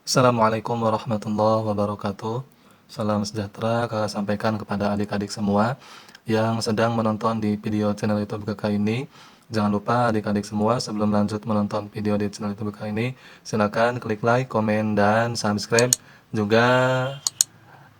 Assalamualaikum warahmatullahi wabarakatuh. Salam sejahtera kakak sampaikan kepada adik-adik semua yang sedang menonton di video channel YouTube kakak ini. Jangan lupa adik-adik semua sebelum lanjut menonton video di channel YouTube kakak ini, silakan klik like, komen, dan subscribe. Juga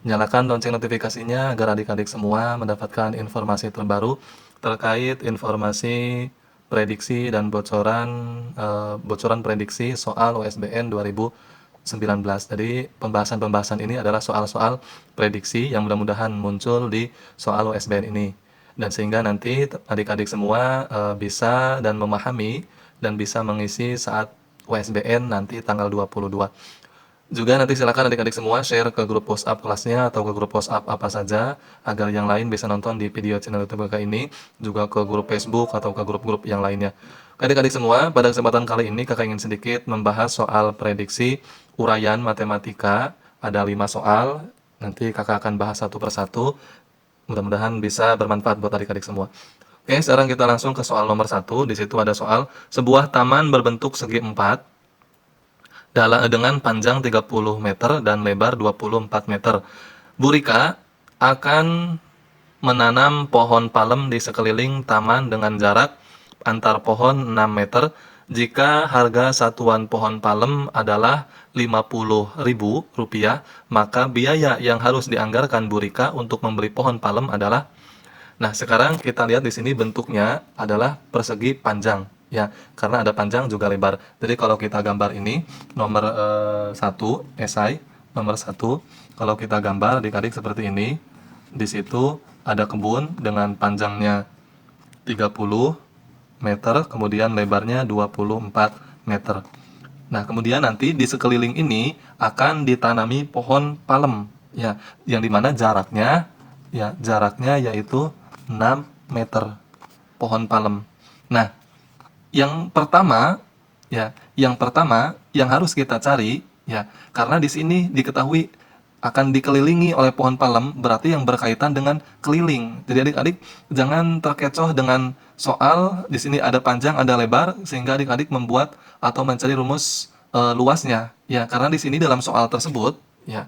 nyalakan lonceng notifikasinya agar adik-adik semua mendapatkan informasi terbaru terkait informasi prediksi dan bocoran prediksi soal USBN 2019. Jadi pembahasan-pembahasan ini adalah soal-soal prediksi yang mudah-mudahan muncul di soal USBN ini. Dan sehingga nanti adik-adik semua bisa dan memahami dan bisa mengisi saat USBN nanti tanggal 22. Juga nanti silakan adik-adik semua share ke grup WhatsApp kelasnya atau ke grup WhatsApp apa saja agar yang lain bisa nonton di video channel YouTube kakak ini, juga ke grup Facebook atau ke grup-grup yang lainnya. Adik-adik semua, pada kesempatan kali ini kakak ingin sedikit membahas soal prediksi uraian matematika. Ada 5 soal, nanti kakak akan bahas satu persatu. Mudah-mudahan bisa bermanfaat buat adik-adik semua. Oke, sekarang kita langsung ke soal nomor 1. Di situ ada soal sebuah taman berbentuk segi 4 dengan panjang 30 meter dan lebar 24 meter. Bu Rika akan menanam pohon palem di sekeliling taman dengan jarak antar pohon 6 meter jika harga satuan pohon palem adalah Rp50.000, maka biaya yang harus dianggarkan Bu Rika untuk membeli pohon palem adalah. Nah, sekarang kita lihat di sini bentuknya adalah persegi panjang, ya, karena ada panjang juga lebar. Jadi kalau kita gambar ini nomor 1, esai nomor 1, kalau kita gambar adik-adik seperti ini, di situ ada kebun dengan panjangnya 30 meter, kemudian lebarnya 24 meter. Nah, kemudian nanti di sekeliling ini akan ditanami pohon palem, ya, yang dimana jaraknya yaitu 6 meter pohon palem. Nah, yang pertama yang harus kita cari, ya, karena di sini diketahui akan dikelilingi oleh pohon palem, berarti yang berkaitan dengan keliling. Jadi adik-adik jangan terkecoh dengan soal di sini ada panjang, ada lebar, sehingga adik-adik membuat atau mencari rumus luasnya. Ya, karena di sini dalam soal tersebut, ya,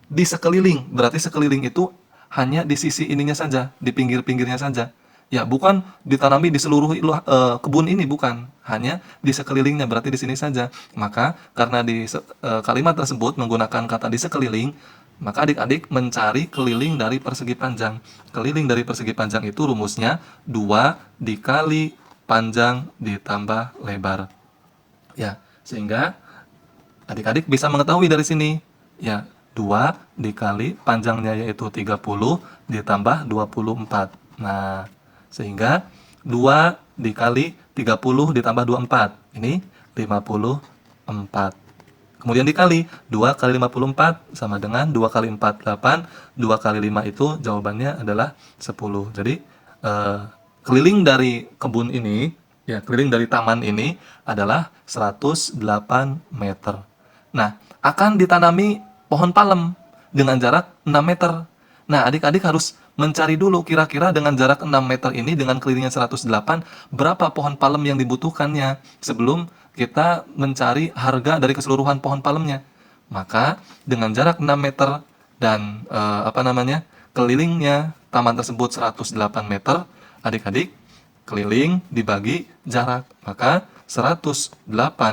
di sekeliling, berarti sekeliling itu hanya di sisi ininya saja, di pinggir-pinggirnya saja. Ya, bukan ditanami di seluruh kebun ini, bukan. Hanya di sekelilingnya, berarti di sini saja. Maka karena di kalimat tersebut menggunakan kata di sekeliling, maka adik-adik mencari keliling dari persegi panjang. Keliling dari persegi panjang itu rumusnya 2 dikali panjang ditambah lebar. Ya, sehingga adik-adik bisa mengetahui dari sini. Ya, 2 dikali panjangnya yaitu 30 ditambah 24. Nah, sehingga 2 dikali 30 ditambah 24. Ini 54. Kemudian dikali 2 kali 54 sama dengan 2 kali 4, 8. 2 kali 5 itu jawabannya adalah 10. Jadi keliling dari kebun ini, ya, keliling dari taman ini adalah 108 meter. Nah, akan ditanami pohon palem dengan jarak 6 meter. Nah, adik-adik harus mencari dulu kira-kira dengan jarak 6 meter ini dengan kelilingnya 108, berapa pohon palem yang dibutuhkannya sebelum kita mencari harga dari keseluruhan pohon palemnya. Maka dengan jarak 6 meter dan kelilingnya taman tersebut 108 meter, adik-adik keliling dibagi jarak, maka 108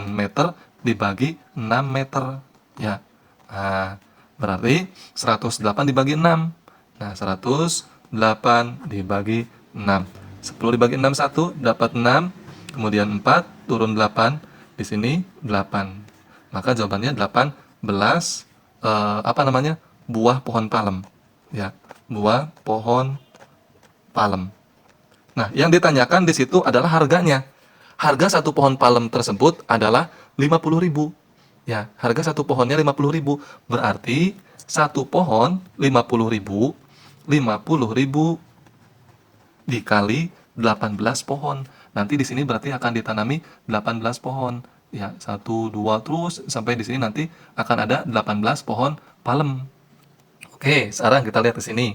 meter dibagi 6 meter, ya. Nah, berarti 108 dibagi 6. Nah, 108 dibagi 6. 10 dibagi 6 1 dapat 6, kemudian 4 turun 8, di sini 8. Maka jawabannya 18 buah pohon palem, ya. Buah pohon palem. Nah, yang ditanyakan di situ adalah harganya. Harga satu pohon palem tersebut adalah 50.000. Ya, harga satu pohonnya 50.000. Berarti satu pohon 50.000, 50.000 dikali 18 pohon. Nanti di sini berarti akan ditanami 18 pohon. Ya, 1 2 terus sampai di sini nanti akan ada 18 pohon palem. Oke, sekarang kita lihat di sini.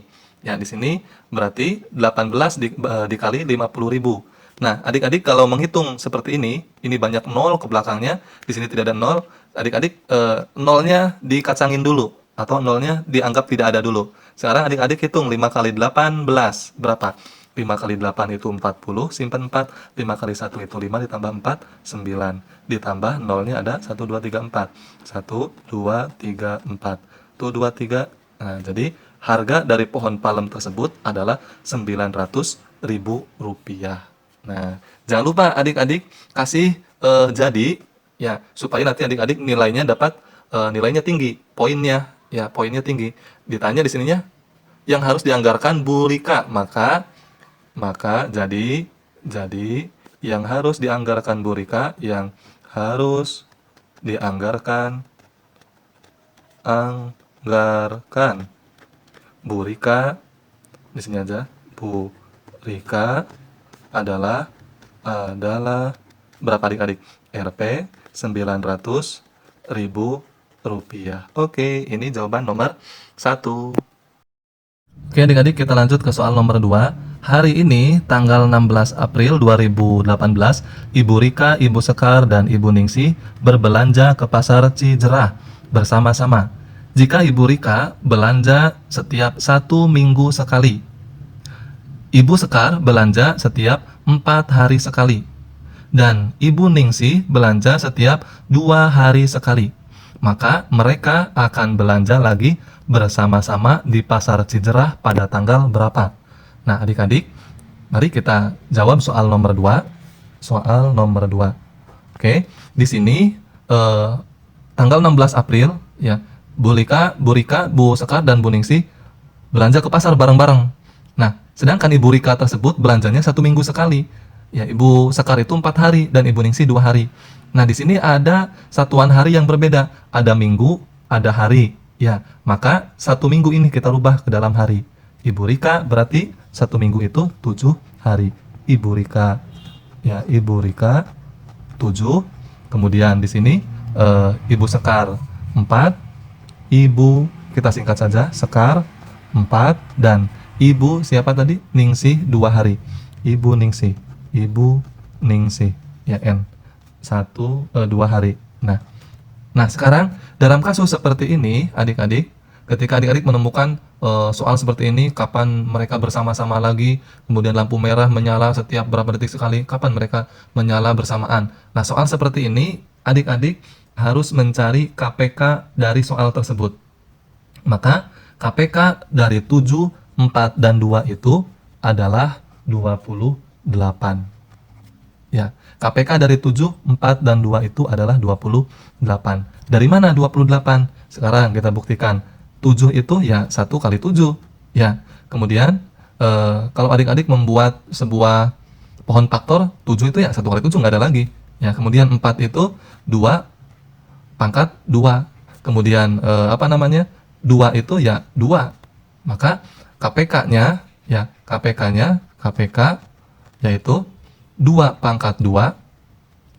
Ya, di sini berarti 18 dikali 50.000. Nah, adik-adik kalau menghitung seperti ini banyak nol ke belakangnya, di sini tidak ada nol, adik-adik nolnya dikacangin dulu, atau nolnya dianggap tidak ada dulu. Sekarang adik-adik hitung 5 kali 18, berapa? 5 kali 8 itu 40, simpan 4, 5 kali 1 itu 5, ditambah 4, 9. Ditambah nolnya ada 1, 2, 3, 4. 1, 2, 3, 4. Tuh 2, 3. Nah, jadi harga dari pohon palem tersebut adalah Rp900.000. Nah, jangan lupa adik-adik kasih jadi ya supaya nanti adik-adik nilainya dapat nilainya tinggi, poinnya ya poinnya tinggi. Ditanya di sininya yang harus dianggarkan Bu Rika, maka jadi yang harus dianggarkan Bu Rika, yang harus dianggarkan anggarkan Bu Rika di sini aja Bu Rika adalah berapa adik-adik? Rp900.000. Oke, ini jawaban nomor 1. Oke adik-adik, kita lanjut ke soal nomor 2. Hari ini tanggal 16 April 2018, Ibu Rika, Ibu Sekar, dan Ibu Ningsih berbelanja ke pasar Cijerah bersama-sama. Jika Ibu Rika belanja setiap 1 minggu sekali, Ibu Sekar belanja setiap 4 hari sekali, dan Ibu Ningsih belanja setiap 2 hari sekali. Maka mereka akan belanja lagi bersama-sama di pasar Cijerah pada tanggal berapa? Nah, adik-adik, mari kita jawab soal nomor 2. Soal nomor 2. Oke, di sini tanggal 16 April ya, Bu Rika, Bu Sekar, dan Bu Ningsih belanja ke pasar bareng-bareng. Nah, sedangkan Ibu Rika tersebut belanjanya 1 minggu sekali. Ya, Ibu Sekar itu 4 hari dan Ibu Ningsih 2 hari. Nah, di sini ada satuan hari yang berbeda. Ada minggu, ada hari. Ya, maka 1 minggu ini kita rubah ke dalam hari. Ibu Rika berarti 1 minggu itu 7 hari. Ibu Rika, ya, Ibu Rika 7. Kemudian di sini Ibu Sekar 4. Ibu, kita singkat saja, Sekar 4, dan Ibu siapa tadi? Ningsih 2 hari. Ibu Ningsih. Ibu Ningsih. Ya, N. 2 hari. Nah, sekarang dalam kasus seperti ini, adik-adik, ketika adik-adik menemukan soal seperti ini, kapan mereka bersama-sama lagi, kemudian lampu merah menyala setiap berapa detik sekali, kapan mereka menyala bersamaan. Nah, soal seperti ini, adik-adik harus mencari KPK dari soal tersebut. Maka KPK dari 7, 4, dan 2 itu adalah 28. Ya, KPK dari 7, 4, dan 2 itu adalah 28. Dari mana 28? Sekarang kita buktikan. 7 itu ya 1 kali 7. Ya, kemudian kalau adik-adik membuat sebuah pohon faktor, 7 itu ya 1 kali 7 nggak ada lagi. Ya, kemudian 4 itu 2 pangkat 2. Kemudian 2 itu ya 2. Maka KPK-nya yaitu 2 pangkat 2.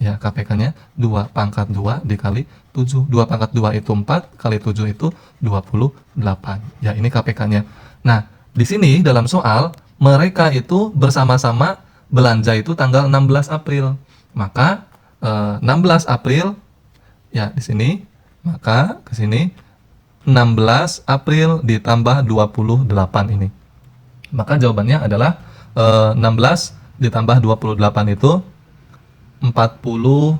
Ya, KPK-nya 2 pangkat 2 dikali 7. 2 pangkat 2 itu 4, kali 7 itu 28. Ya, ini KPK-nya. Nah, di sini dalam soal, mereka itu bersama-sama belanja itu tanggal 16 April. Maka 16 April, ya di sini, maka ke sini 16 April ditambah 28 ini. Maka jawabannya adalah 16 ditambah 28 itu 44.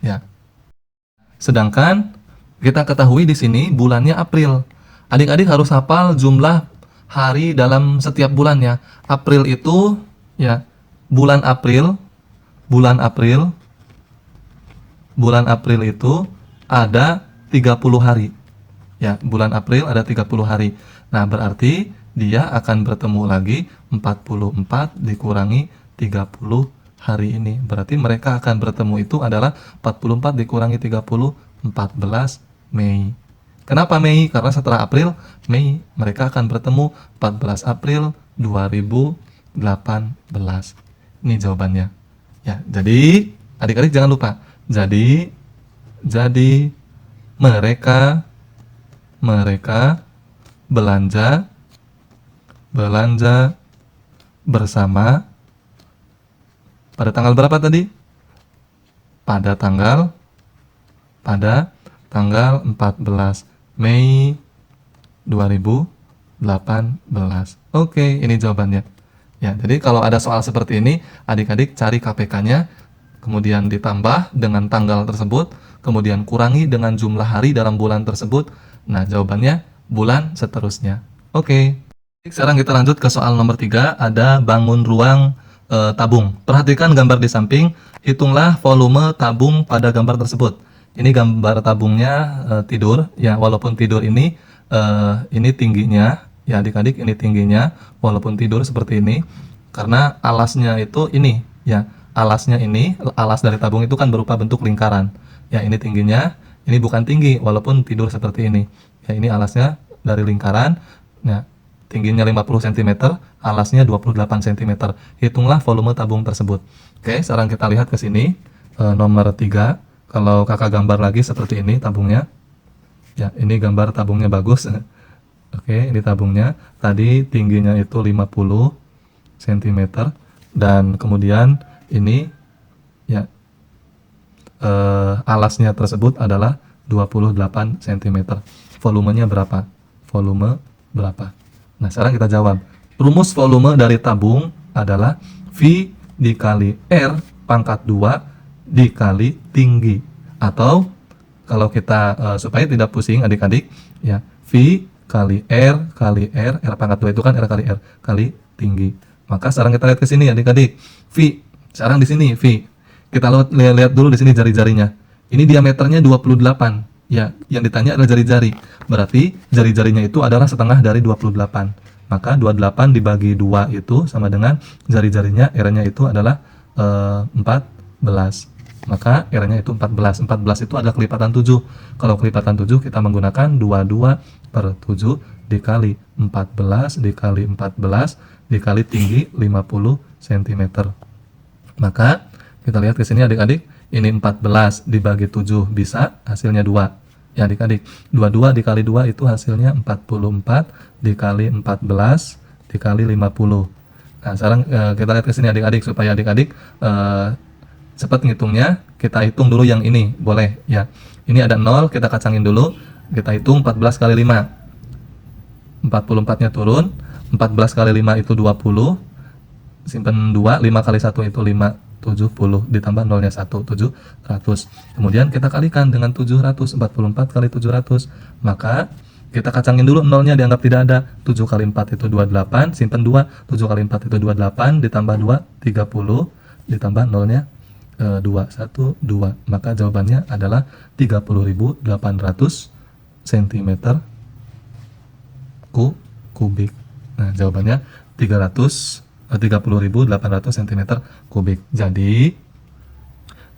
Ya. Sedangkan kita ketahui di sini bulannya April. Adik-adik harus hafal jumlah hari dalam setiap bulannya. April itu ya bulan April itu ada 30 hari. Ya, bulan April ada 30 hari. Nah, berarti dia akan bertemu lagi 44 dikurangi 30 hari ini. Berarti mereka akan bertemu itu adalah 44 dikurangi 30, 14 Mei. Kenapa Mei? Karena setelah April, Mei. Mereka akan bertemu 14 April 2018. Ini jawabannya. Ya, jadi adik-adik jangan lupa. Jadi mereka belanja bersama pada tanggal berapa tadi? Pada tanggal 14 Mei 2018. Oke, ini jawabannya. Ya, jadi kalau ada soal seperti ini, adik-adik cari KPK-nya, kemudian ditambah dengan tanggal tersebut, kemudian kurangi dengan jumlah hari dalam bulan tersebut. Nah, jawabannya bulan seterusnya. Oke. Sekarang kita lanjut ke soal nomor 3, ada bangun ruang tabung. Perhatikan gambar di samping, hitunglah volume tabung pada gambar tersebut. Ini gambar tabungnya tidur, ya walaupun tidur ini tingginya, ya adik-adik ini tingginya, walaupun tidur seperti ini, karena alasnya itu ini, ya alasnya ini, alas dari tabung itu kan berupa bentuk lingkaran. Ya ini tingginya, ini bukan tinggi, walaupun tidur seperti ini. Ya ini alasnya dari lingkaran, ya tingginya 50 cm, alasnya 28 cm. Hitunglah volume tabung tersebut. Oke, sekarang kita lihat ke sini, nomor 3. Kalau kakak gambar lagi seperti ini tabungnya. Ya, ini gambar tabungnya bagus. Oke, ini tabungnya. Tadi tingginya itu 50 cm. Dan kemudian ini, ya, alasnya tersebut adalah 28 cm. Volumenya berapa? Volume berapa? Nah, sekarang kita jawab. Rumus volume dari tabung adalah V dikali R pangkat 2 dikali tinggi. Atau kalau kita supaya tidak pusing adik-adik, ya V kali R, R pangkat 2 itu kan R kali R kali tinggi. Maka sekarang kita lihat ke sini adik-adik. V, sekarang di sini V. Kita lihat dulu di sini jari-jarinya. Ini diameternya 28. Ya, yang ditanya adalah jari-jari. Berarti jari-jarinya itu adalah setengah dari 28. Maka 28 dibagi 2 itu sama dengan jari-jarinya, R-nya itu adalah 14. Maka R-nya itu 14. 14 itu adalah kelipatan 7. Kalau kelipatan 7 kita menggunakan 22 per 7 dikali 14 dikali 14 dikali tinggi 50 cm. Maka kita lihat ke sini adik-adik. Ini 14 dibagi 7 bisa, hasilnya 2. Ya adik-adik, 22 dikali 2 itu hasilnya 44 dikali 14 dikali 50. Nah, sekarang kita lihat ke sini adik-adik supaya adik-adik cepat ngitungnya. Kita hitung dulu yang ini, boleh ya. Ini ada 0, kita kacangin dulu. Kita hitung 14 kali 5. 44-nya turun. 14 kali 5 itu 20. Simpen 2, 5 kali 1 itu 5. 70 ditambah 0-nya 1, 700. Kemudian kita kalikan dengan 700, 44 kali 700. Maka kita kacangin dulu 0-nya, dianggap tidak ada. 7 kali 4 itu 28, simpen 2. 7 kali 4 itu 28, ditambah 2, 30, ditambah 0-nya 2, 1, 2. Maka jawabannya adalah 30.800 cm kubik. Nah, jawabannya 30.800 cm kubik.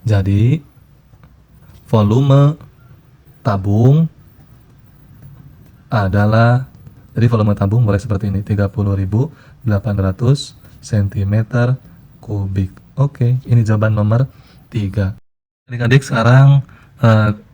Jadi volume tabung adalah, jadi volume tabung boleh seperti ini, 30.800 cm kubik. Oke, ini jawaban nomor 3. Adik-adik, sekarang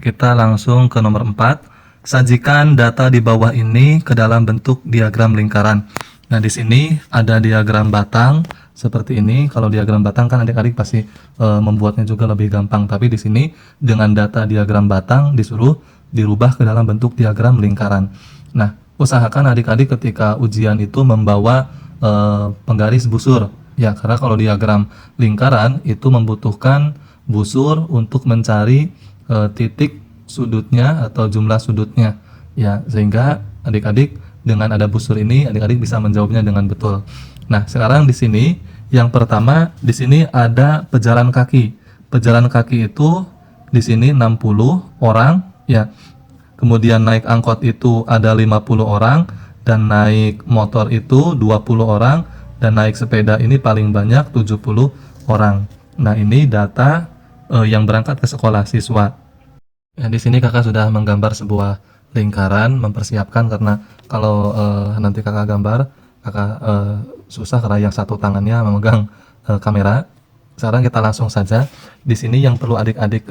kita langsung ke nomor 4. Sajikan data di bawah ini ke dalam bentuk diagram lingkaran. Nah, di sini ada diagram batang seperti ini. Kalau diagram batang kan adik-adik pasti membuatnya juga lebih gampang. Tapi di sini dengan data diagram batang disuruh dirubah ke dalam bentuk diagram lingkaran. Nah, usahakan adik-adik ketika ujian itu membawa penggaris busur. Ya, karena kalau diagram lingkaran itu membutuhkan busur untuk mencari titik sudutnya atau jumlah sudutnya. Ya, sehingga adik-adik dengan ada busur ini, adik-adik bisa menjawabnya dengan betul. Nah, sekarang di sini, yang pertama, di sini ada pejalan kaki. Pejalan kaki itu di sini 60 orang, ya. Kemudian naik angkot itu ada 50 orang, dan naik motor itu 20 orang, dan naik sepeda ini paling banyak 70 orang. Nah, ini data yang berangkat ke sekolah siswa. Ya, di sini kakak sudah menggambar sebuah lingkaran, mempersiapkan, karena kalau nanti kakak gambar, kakak susah karena yang satu tangannya memegang kamera. Sekarang kita langsung saja. Di sini yang perlu adik-adik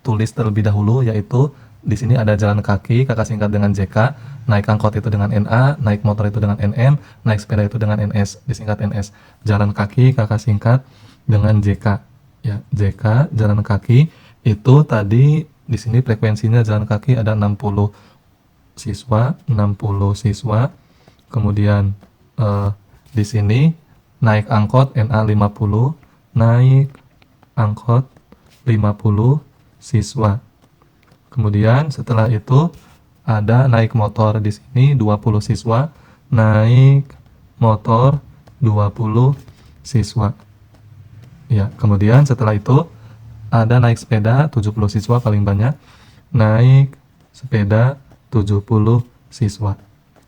tulis terlebih dahulu yaitu di sini ada jalan kaki, kakak singkat dengan JK, naik angkot itu dengan NA, naik motor itu dengan NM, naik sepeda itu dengan NS, disingkat NS. Jalan kaki kakak singkat dengan JK. Ya, JK jalan kaki itu tadi di sini frekuensinya jalan kaki ada 60 siswa, 60 siswa. Kemudian di sini naik angkot NA 50, naik angkot 50 siswa. Kemudian setelah itu ada naik motor di sini 20 siswa, naik motor 20 siswa. Ya, kemudian setelah itu ada naik sepeda 70 siswa paling banyak, naik sepeda 70 siswa.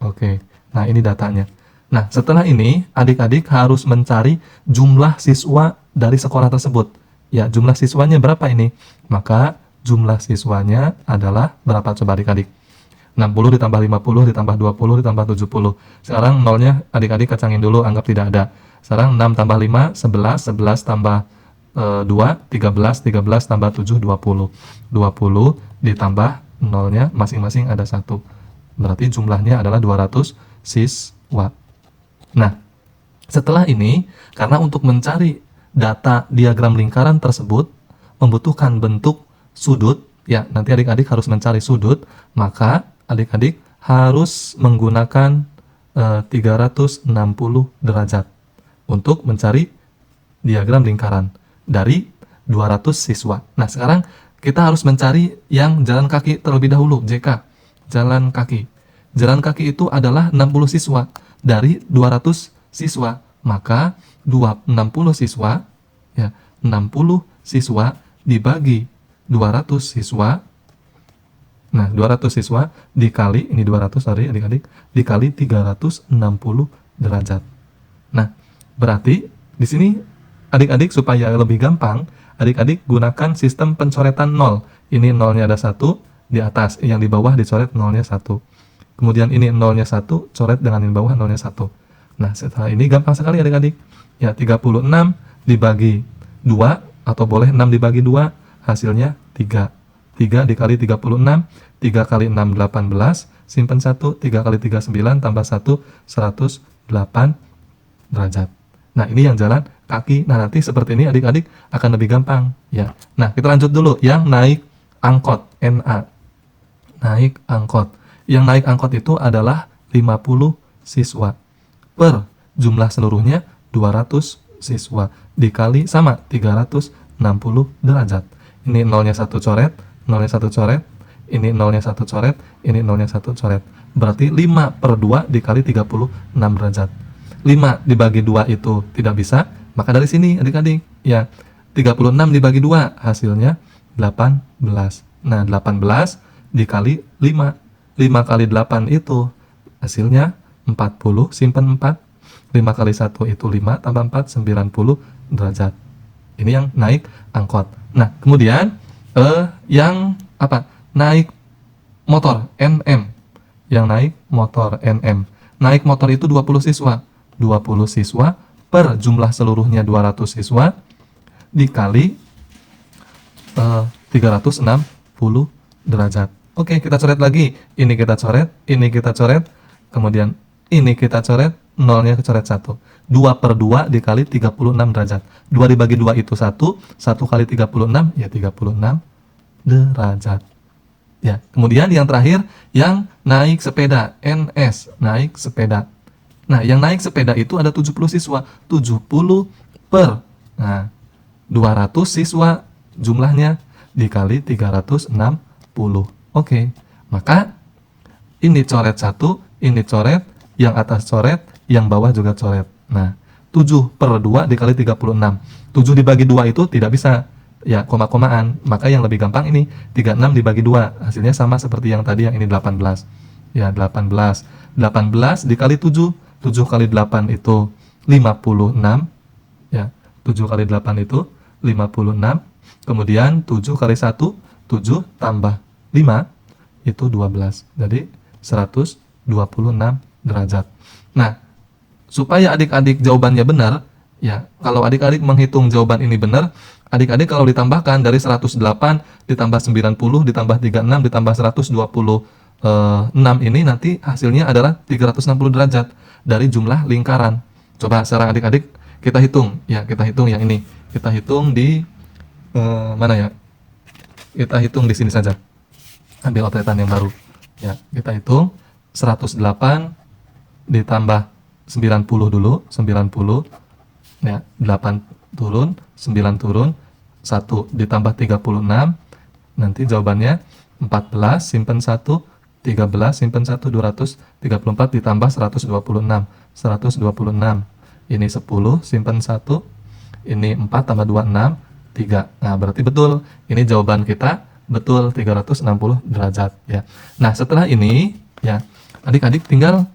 Oke. Nah, ini datanya. Nah, setelah ini adik-adik harus mencari jumlah siswa dari sekolah tersebut. Ya, jumlah siswanya berapa ini? Maka jumlah siswanya adalah berapa coba adik-adik? 60 ditambah 50 ditambah 20 ditambah 70. Sekarang nolnya adik-adik kacangin dulu, anggap tidak ada. Sekarang 6 tambah 5, 11, 11 tambah 2, 13, 13 tambah 7, 20. 20 ditambah nolnya masing-masing ada 1. Berarti jumlahnya adalah 200 siswa. Nah, setelah ini, karena untuk mencari data diagram lingkaran tersebut membutuhkan bentuk sudut, ya nanti adik-adik harus mencari sudut, maka adik-adik harus menggunakan 360 derajat untuk mencari diagram lingkaran dari 200 siswa. Nah, sekarang kita harus mencari yang jalan kaki terlebih dahulu, JK. Jalan kaki. Jalan kaki itu adalah 60 siswa dari 200 siswa. Maka 60 siswa, ya 60 siswa dibagi 200 siswa. Nah, 200 siswa dikali, ini 200 sorry adik-adik, dikali 360 derajat. Nah, berarti di sini adik-adik supaya lebih gampang, adik-adik gunakan sistem pencoretan 0. Ini nolnya ada 1 di atas, yang di bawah dicoret nolnya 1. Kemudian ini nolnya 1, coret dengan yang bawah nolnya 1. Nah, setelah ini gampang sekali adik-adik. Ya, 36 dibagi 2, atau boleh 6 dibagi 2, hasilnya 3. 3 dikali 36, 3 kali 6, 18, simpen 1, 3 kali 3, 9, tambah 1, 108 derajat. Nah, ini yang jalan kaki. Nah, nanti seperti ini adik-adik akan lebih gampang. Ya. Nah, kita lanjut dulu. Yang naik angkot, NA. Naik angkot. Yang naik angkot itu adalah 50 siswa. Per jumlah seluruhnya 200 siswa. Dikali sama 360 derajat. Ini nolnya 1 coret, nolnya 1 coret, ini nolnya 1 coret, ini nolnya 1 coret. Berarti 5 per 2 dikali 36 derajat. 5 dibagi 2 itu tidak bisa, maka dari sini adik-adik, ya 36 dibagi 2 hasilnya 18. Nah, 18 dikali 5. 5 kali 8 itu hasilnya 40, simpan 4. 5 kali 1 itu 5, tambah 4, 90 derajat. Ini yang naik angkot. Nah, kemudian yang apa? Naik motor, NM. Yang naik motor, NM. Naik motor itu 20 siswa. 20 siswa per jumlah seluruhnya 200 siswa dikali 360 derajat. Oke, kita coret lagi. Ini kita coret, ini kita coret, kemudian ini kita coret, nolnya coret 1. 2 per 2 dikali 36 derajat. 2 dibagi 2 itu 1, 1 kali 36, ya 36 derajat. Ya, kemudian yang terakhir, yang naik sepeda, NS, naik sepeda. Nah, yang naik sepeda itu ada 70 siswa. 70 per, nah, 200 siswa jumlahnya dikali 360. Oke, maka ini coret 1, ini coret, yang atas coret, yang bawah juga coret. Nah, 7 per 2 dikali 36. 7 dibagi 2 itu tidak bisa, ya koma-komaan. Maka yang lebih gampang ini, 36 dibagi 2. Hasilnya sama seperti yang tadi, yang ini 18. Ya, 18. 18 dikali 7. 7 kali 8 itu 56. Ya, 7 kali 8 itu 56. Kemudian 7 kali 1, 7 tambah 5 itu 12. Jadi 126 derajat. Nah, supaya adik-adik jawabannya benar, ya, kalau adik-adik menghitung jawaban ini benar, Adik-adik kalau ditambahkan dari 108 ditambah 90 ditambah 36 ditambah 126 ini nanti hasilnya adalah 360 derajat dari jumlah lingkaran. Coba sekarang adik-adik kita hitung ya, kita hitung yang ini. Kita hitung di mana ya? Kita hitung di sini saja. Ambil otretan yang baru. Ya, kita hitung 108 ditambah 90 dulu, 90 ya, 8 turun, 9 turun, 1 ditambah 36, nanti jawabannya 14, simpen 1, 13, simpen 1, 234 ditambah 126, 126, ini 10, simpen 1, ini 4 tambah 2, 6, 3, nah berarti betul, ini jawaban kita, betul 360 derajat ya. Nah setelah ini, ya adik-adik tinggal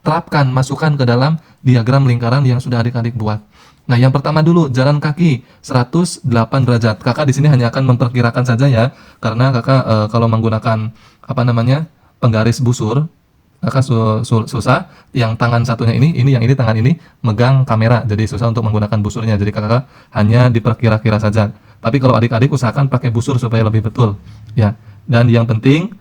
terapkan, masukkan ke dalam diagram lingkaran yang sudah adik-adik buat. Nah, yang pertama dulu, jalan kaki 108 derajat. Kakak di sini hanya akan memperkirakan saja ya, karena kakak kalau menggunakan penggaris busur, kakak susah. Yang tangan satunya ini yang ini tangan ini megang kamera, jadi susah untuk menggunakan busurnya. Jadi kakak hanya diperkira-kira saja. Tapi kalau adik-adik usahakan pakai busur supaya lebih betul, ya. Dan yang penting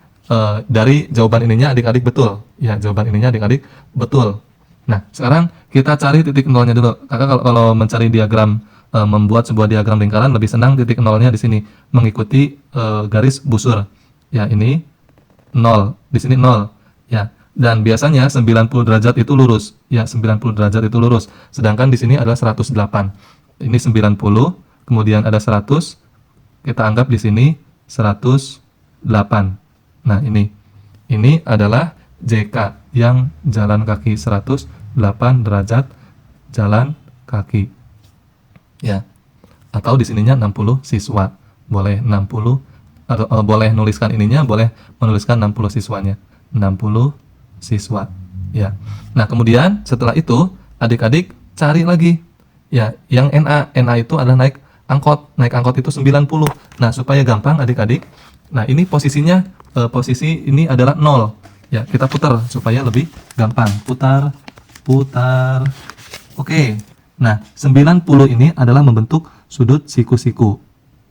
dari jawaban ininya adik-adik betul, ya jawaban ininya adik-adik betul. Nah sekarang kita cari titik nolnya dulu. Kakak kalau mencari diagram, membuat sebuah diagram lingkaran lebih senang titik nolnya di sini mengikuti garis busur. Ya ini 0, di sini 0, ya. Dan biasanya 90 derajat itu lurus, ya 90 derajat itu lurus. Sedangkan di sini adalah 108. Ini 90, kemudian ada 100, kita anggap di sini 108. Nah, ini adalah JK yang jalan kaki 108 derajat jalan kaki. Ya. Atau di sininya 60 siswa. Boleh 60 atau boleh nuliskan ininya, boleh menuliskan 60 siswanya. 60 siswa. Ya. Nah, kemudian setelah itu adik-adik cari lagi. Ya, yang NA itu adalah naik angkot. Naik angkot itu 90. Nah, supaya gampang adik-adik. Nah, ini posisinya posisi ini adalah 0. Ya, kita putar supaya lebih gampang. Putar. Oke. Nah, 90 ini adalah membentuk sudut siku-siku.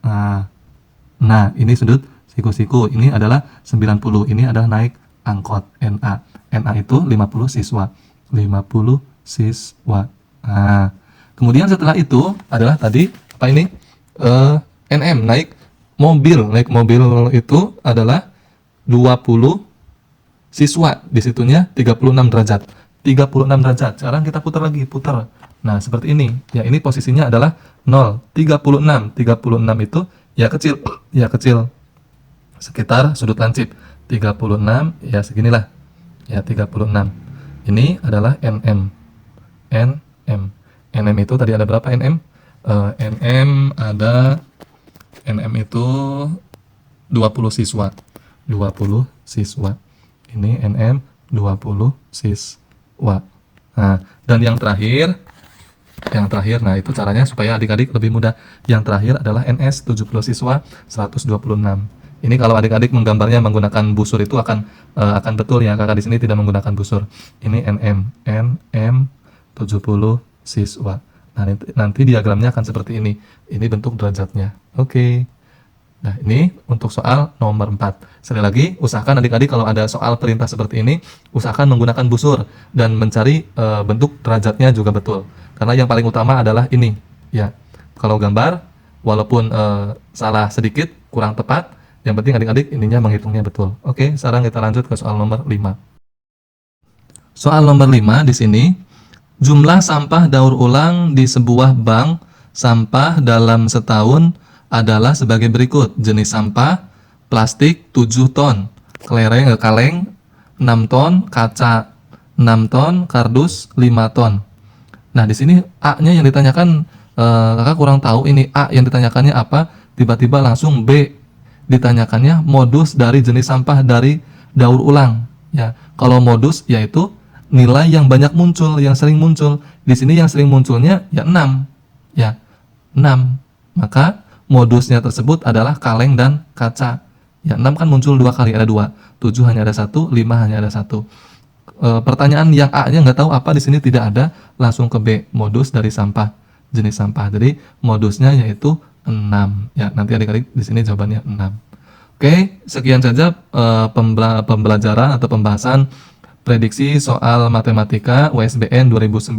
Nah, ini sudut siku-siku. Ini adalah 90. Ini adalah naik angkot NA. NA itu 50 siswa. 50 siswa. Nah, kemudian setelah itu adalah tadi apa ini? NM naik mobil. Naik mobil itu adalah 20 siswa, di situnya 36 derajat. 36 derajat. Sekarang kita putar lagi, putar. Nah, seperti ini. Ya, ini posisinya adalah 0, 36. 36 itu ya kecil. Sekitar sudut lancip. 36 ya seginilah. Ya, 36. Ini adalah NM. NM itu tadi ada berapa NM? NM itu 20 siswa. 20 siswa. Ini NM 20 siswa. Nah, dan yang terakhir, nah itu caranya supaya adik-adik lebih mudah. Yang terakhir adalah NS 70 siswa 126. Ini kalau adik-adik menggambarnya menggunakan busur itu akan betul ya. Kakak di sini tidak menggunakan busur. Ini NM 70 siswa. Nah, nanti diagramnya akan seperti ini. Ini bentuk derajatnya. Oke. Nah, ini untuk soal nomor 4. Sekali lagi, usahakan adik-adik kalau ada soal perintah seperti ini, usahakan menggunakan busur dan mencari bentuk derajatnya juga betul. Karena yang paling utama adalah ini, ya. Kalau gambar, walaupun salah sedikit, kurang tepat, yang penting adik-adik ininya menghitungnya betul. Oke, sekarang kita lanjut ke soal nomor 5. Soal nomor 5 di sini, jumlah sampah daur ulang di sebuah bank sampah dalam setahun adalah sebagai berikut. Jenis sampah, plastik 7 ton, kaleng 6 ton, kaca 6 ton, kardus 5 ton. Nah, di sini A-nya yang ditanyakan, kakak kurang tahu ini A yang ditanyakannya apa, tiba-tiba langsung B ditanyakannya modus dari jenis sampah dari daur ulang. Ya, kalau modus yaitu nilai yang banyak muncul, yang sering muncul. Di sini yang sering munculnya ya 6. Ya, 6. Maka modusnya tersebut adalah kaleng dan kaca. Ya, 6 kan muncul 2 kali, ada 2. 7 hanya ada 1, 5 hanya ada 1. Pertanyaan yang A-nya nggak tahu apa di sini tidak ada, langsung ke B, modus dari sampah. jenis sampah. Jadi modusnya yaitu 6. Ya, nanti adik-adik di sini jawabannya 6. Oke, sekian saja pembelajaran atau pembahasan prediksi soal matematika USBN 2019.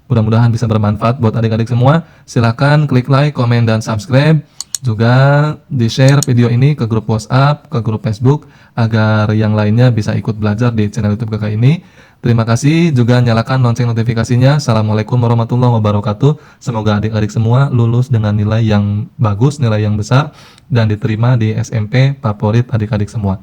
Mudah-mudahan bisa bermanfaat buat adik-adik semua. Silahkan klik like, komen, dan subscribe. Juga di-share video ini ke grup WhatsApp, ke grup Facebook, agar yang lainnya bisa ikut belajar di channel YouTube Kakak ini. Terima kasih, juga nyalakan lonceng notifikasinya. Assalamualaikum warahmatullahi wabarakatuh. Semoga adik-adik semua lulus dengan nilai yang bagus, nilai yang besar, dan diterima di SMP favorit adik-adik semua.